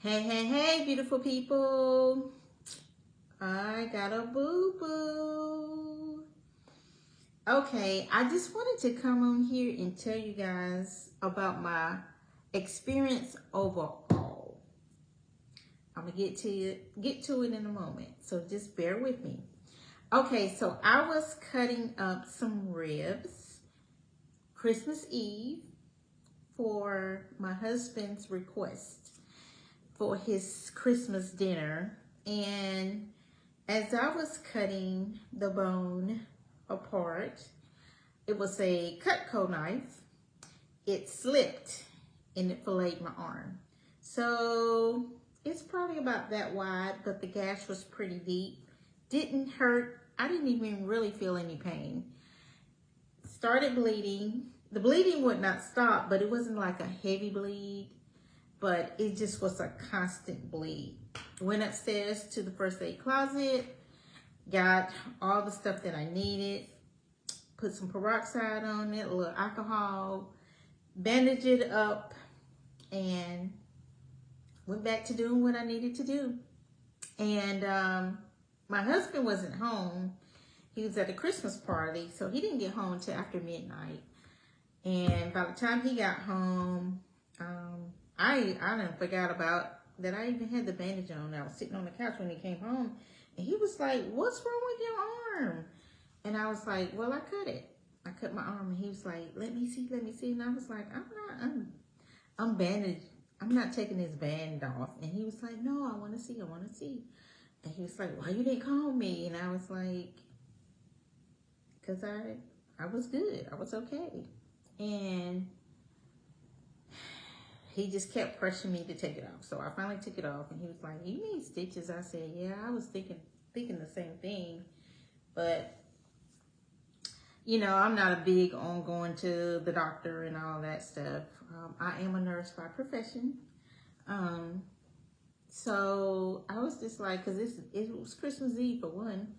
Hey, hey, hey, beautiful people. I got a boo-boo. Okay, I just wanted to come on here and tell you guys about my experience overall. I'm gonna get to it in a moment, so just bear with me. Okay, so I was cutting up some ribs Christmas Eve for my husband's request for his Christmas dinner, and as I was cutting the bone apart, it was a Cutco knife. It slipped and it filleted my arm. So it's probably about that wide, but the gash was pretty deep. Didn't hurt. I didn't even really feel any pain. Started bleeding. The bleeding would not stop, but it wasn't like a heavy bleed, but it just was a constant bleed. Went upstairs to the first aid closet, got all the stuff that I needed, put some peroxide on it, a little alcohol, bandaged it up, and went back to doing what I needed to do. And my husband wasn't home. He was at a Christmas party, so he didn't get home until after midnight. And by the time he got home, I done forgot about that I even had the bandage on. I was sitting on the couch when he came home, and he was like, "What's wrong with your arm?" And I was like, "Well, I cut it. I cut my arm." And he was like, let me see. And I was like, I'm bandaged. I'm not taking this band off. And he was like, "No, I want to see. And he was like, "Why you didn't call me?" And I was like, "Cause I was good. I was okay." And he just kept pressuring me to take it off. So I finally took it off, and he was like, "You need stitches?" I said, "Yeah, I was thinking the same thing." But, you know, I'm not a big on going to the doctor and all that stuff. I am a nurse by profession. So I was just like, because it was Christmas Eve for one.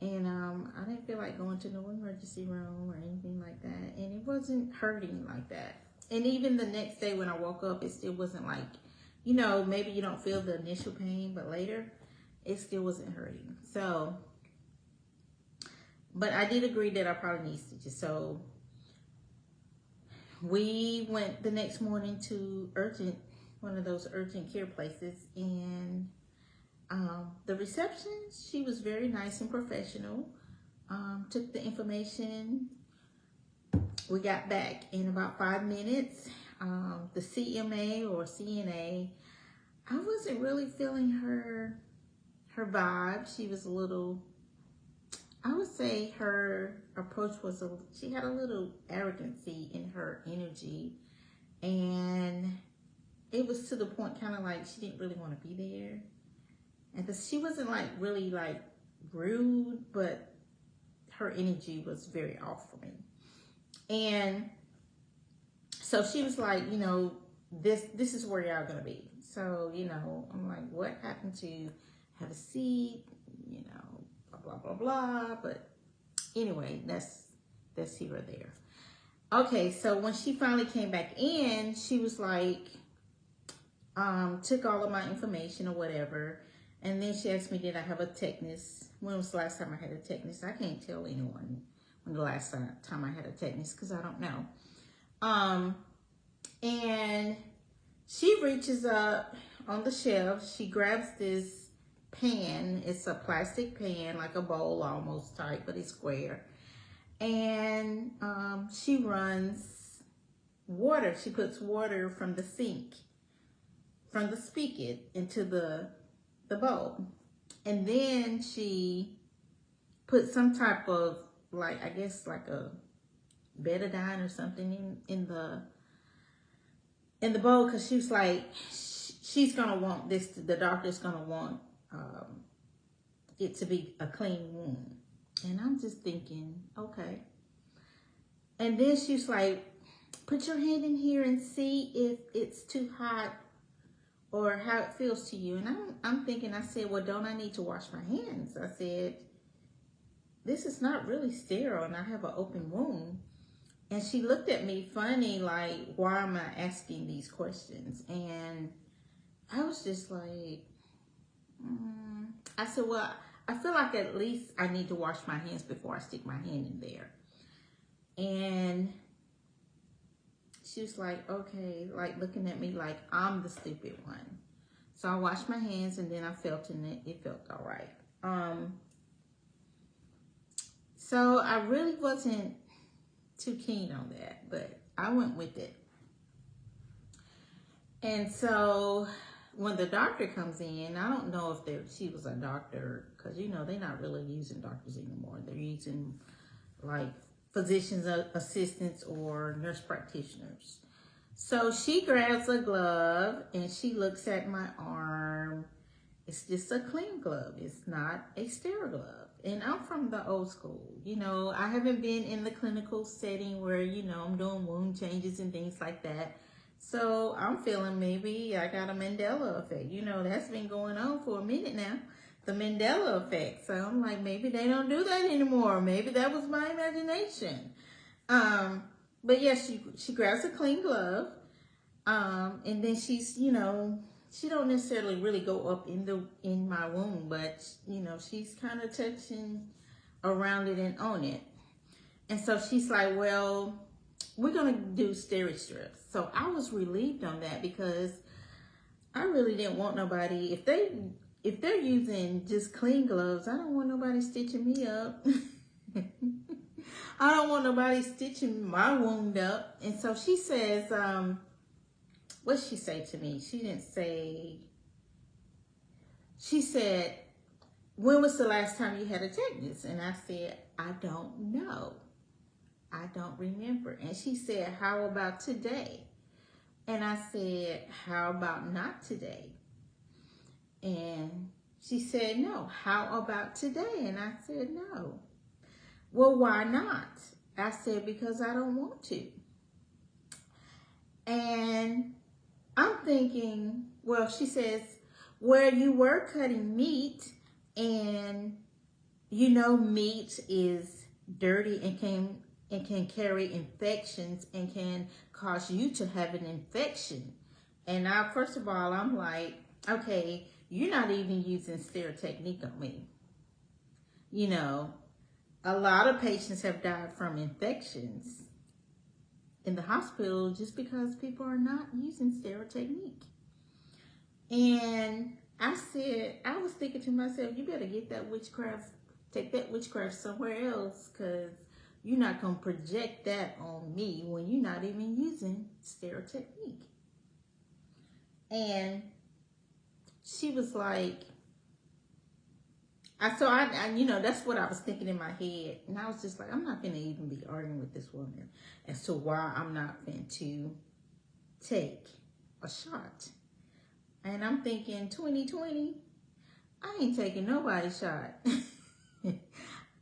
And I didn't feel like going to no emergency room or anything like that. And it wasn't hurting like that. And even the next day when I woke up, it still wasn't like, you know, maybe you don't feel the initial pain, but later it still wasn't hurting. So, but I did agree that I probably need stitches. So we went the next morning to one of those urgent care places, and the receptionist, she was very nice and professional. Took the information. We got back in about 5 minutes. The CMA or CNA, I wasn't really feeling her vibe. She was a little, I would say her approach was, she had a little arrogancy in her energy. And it was to the point kind of like she didn't really want to be there. And she wasn't like really like rude, but her energy was very off for me. And so she was like, you know, this is where y'all gonna be. So, you know, I'm like, what happened to have a seat? You know, blah blah blah. But anyway, that's here or there. Okay, so when she finally came back in, she was like, took all of my information or whatever. And then she asked me, did I have a tetanus? When was the last time I had a tetanus? I can't tell anyone when the last time I had a tetanus because I don't know. And she reaches up on the shelf. She grabs this pan. It's a plastic pan, like a bowl almost type, but it's square. And she runs water. She puts water from the sink, from the spigot into the bowl. And then she put some type of, like, I guess like a betadine or something in the bowl, because she was like, she's gonna want this, the doctor's gonna want it to be a clean wound. And I'm just thinking, okay. And then she's like, put your hand in here and see if it's too hot or how it feels to you. And I'm thinking, I said, well, don't I need to wash my hands? I said, this is not really sterile and I have an open wound. And she looked at me funny, like, why am I asking these questions? And I was just like, I said, well, I feel like at least I need to wash my hands before I stick my hand in there. And she was like, okay, like looking at me like I'm the stupid one. So I washed my hands and then I felt in it. It felt all right. So I really wasn't too keen on that, but I went with it. And so when the doctor comes in, I don't know if she was a doctor, because you know they're not really using doctors anymore. They're using like physician's assistants or nurse practitioners. So she grabs a glove and she looks at my arm. It's just a clean glove. It's not a sterile glove. And I'm from the old school. You know, I haven't been in the clinical setting where, you know, I'm doing wound changes and things like that. So I'm feeling maybe I got a Mandela effect. You know, that's been going on for a minute now. The Mandela effect. So I'm like, maybe they don't do that anymore. Maybe that was my imagination. But yeah, she grabs a clean glove. And then she's, you know, she don't necessarily really go up in my wound, but you know, she's kind of touching around it and on it. And so she's like, well, we're gonna do steroid strips. So I was relieved on that because I really didn't want nobody, if they're using just clean gloves, I don't want nobody stitching me up. I don't want nobody stitching my wound up. And so she says, what'd she say to me? She didn't say, she said, when was the last time you had a tetanus? And I said, I don't know. I don't remember. And she said, how about today? And I said, how about not today? And she said, no. How about today? And I said, no. Well, why not? I said, because I don't want to. And I'm thinking, well, she says, where you were cutting meat, and you know meat is dirty and can carry infections and can cause you to have an infection. And I, first of all, I'm like, okay, you're not even using sterile technique on me. You know, a lot of patients have died from infections in the hospital just because people are not using sterile technique. And I said, I was thinking to myself, you better get that witchcraft, take that witchcraft somewhere else, because you're not going to project that on me when you're not even using sterile technique. And she was like, I you know, that's what I was thinking in my head. And I was just like, I'm not going to even be arguing with this woman as to why I'm not going to take a shot. And I'm thinking, 2020, I ain't taking nobody's shot.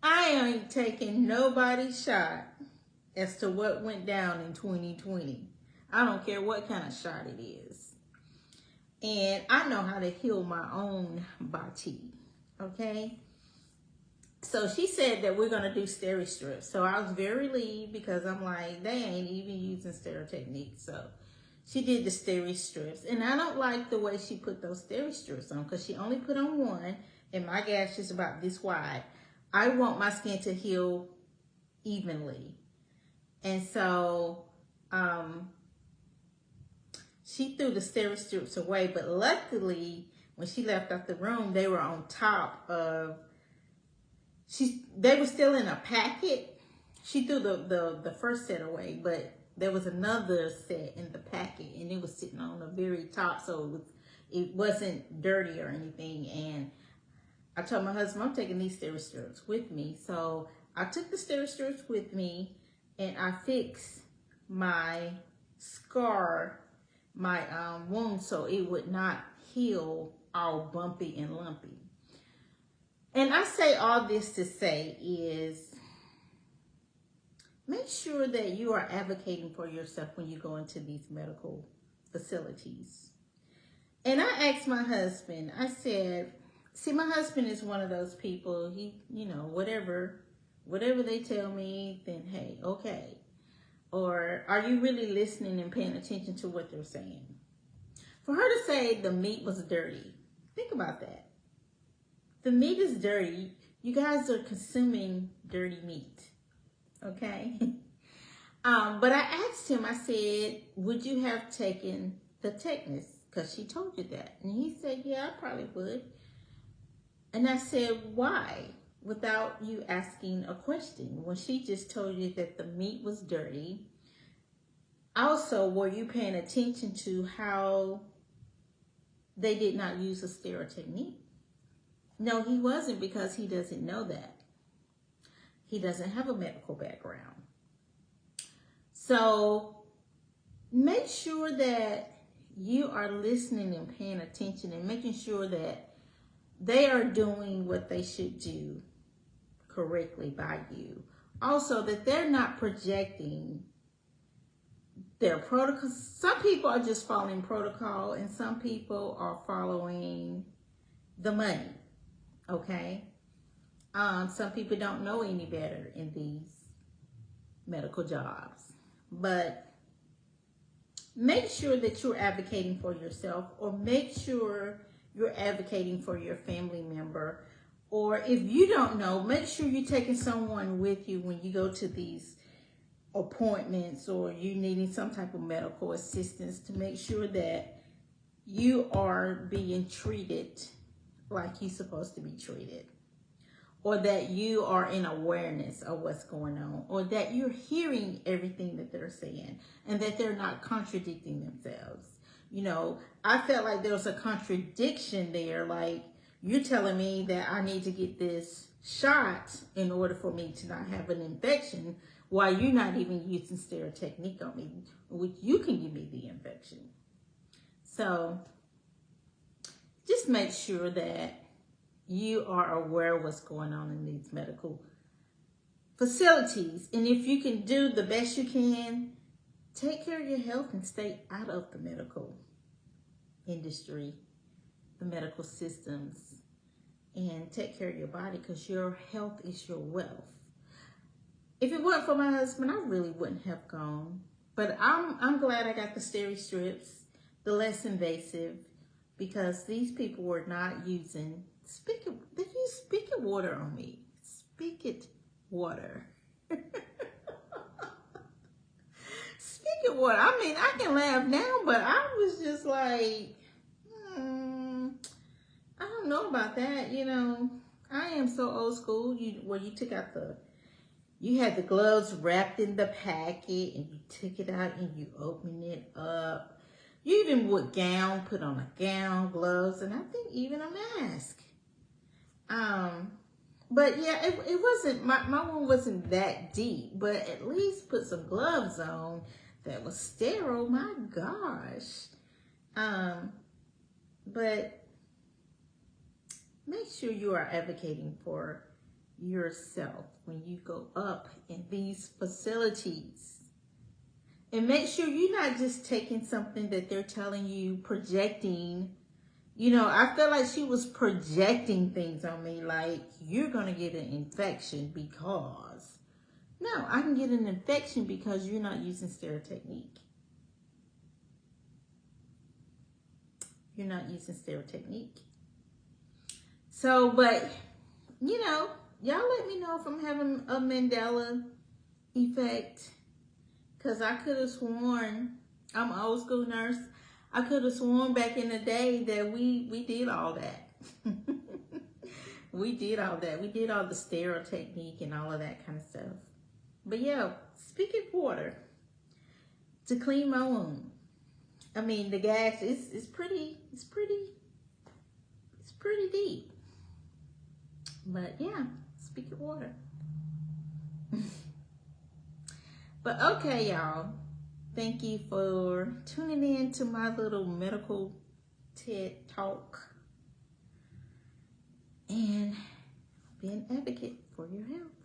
I ain't taking nobody's shot as to what went down in 2020. I don't care what kind of shot it is. And I know how to heal my own body, okay? So she said that we're going to do steroid strips. So I was very relieved because I'm like, they ain't even using steroid technique. So she did the steroid strips. And I don't like the way she put those steroid strips on because she only put on one and my gash is about this wide. I want my skin to heal evenly. And so she threw the steroid strips away, but luckily when she left out the room, they were on top of, they were still in a packet. She threw the first set away, but there was another set in the packet and it was sitting on the very top, so it wasn't dirty or anything. And I told my husband, I'm taking these steroid strips with me. So I took the steroid strips with me and I fixed my scar, my wound, so it would not heal all bumpy and lumpy. And I say all this to say is, make sure that you are advocating for yourself when you go into these medical facilities. And I asked my husband, I said, see, my husband is one of those people, he, you know, whatever they tell me, then hey, okay. Or are you really listening and paying attention to what they're saying? For her to say the meat was dirty, think about that. The meat is dirty. You guys are consuming dirty meat, okay? But I asked him, I said, would you have taken the tetanus? Because she told you that. And he said, yeah, I probably would. And I said, why? Without you asking a question. When she just told you that the meat was dirty. Also, were you paying attention to how they did not use a sterile technique? No, he wasn't, because he doesn't know that. He doesn't have a medical background. So make sure that you are listening and paying attention and making sure that they are doing what they should do correctly by you. Also, that they're not projecting their protocol. Some people are just following protocol, and some people are following the money, okay? Some people don't know any better in these medical jobs. But make sure that you're advocating for yourself, or make sure you're advocating for your family member. Or if you don't know, make sure you're taking someone with you when you go to these appointments, or you needing some type of medical assistance, to make sure that you are being treated like you're supposed to be treated, or that you are in awareness of what's going on, or that you're hearing everything that they're saying, and that they're not contradicting themselves. You know, I felt like there was a contradiction there. Like, you're telling me that I need to get this shot in order for me to not have an infection, while you're not even using sterile technique on me, which you can give me the infection. So just make sure that you are aware of what's going on in these medical facilities. And if you can do the best you can, take care of your health and stay out of the medical industry, the medical systems, and take care of your body, because your health is your wealth. If it weren't for my husband, I really wouldn't have gone. But I'm glad I got the steri strips, the less invasive, because these people were not using they use spigot water on me. Spigot water. Spigot water. I mean, I can laugh now, but I was just like, I don't know about that. You know, I am so old school. Where you took out you had the gloves wrapped in the packet, and you took it out and you opened it up. You even would put on a gown, gloves, and I think even a mask. But yeah, it wasn't, my wound wasn't that deep, but at least put some gloves on that was sterile. My gosh. But make sure you are advocating for yourself when you go up in these facilities. And make sure you're not just taking something that they're telling you, projecting. You know, I feel like she was projecting things on me, like, you're going to get an infection because. No, I can get an infection because you're not using sterile technique. You're not using sterile technique. So, but, you know, y'all let me know if I'm having a Mandela effect. Because I could have sworn, I'm an old school nurse, I could have sworn back in the day that we did all that. We did all that. We did all the sterile technique and all of that kind of stuff. But yeah, spigot water to clean my wound. I mean, the gas is pretty deep. But yeah, spigot water. But okay, y'all. Thank you for tuning in to my little medical TED talk and be an advocate for your health.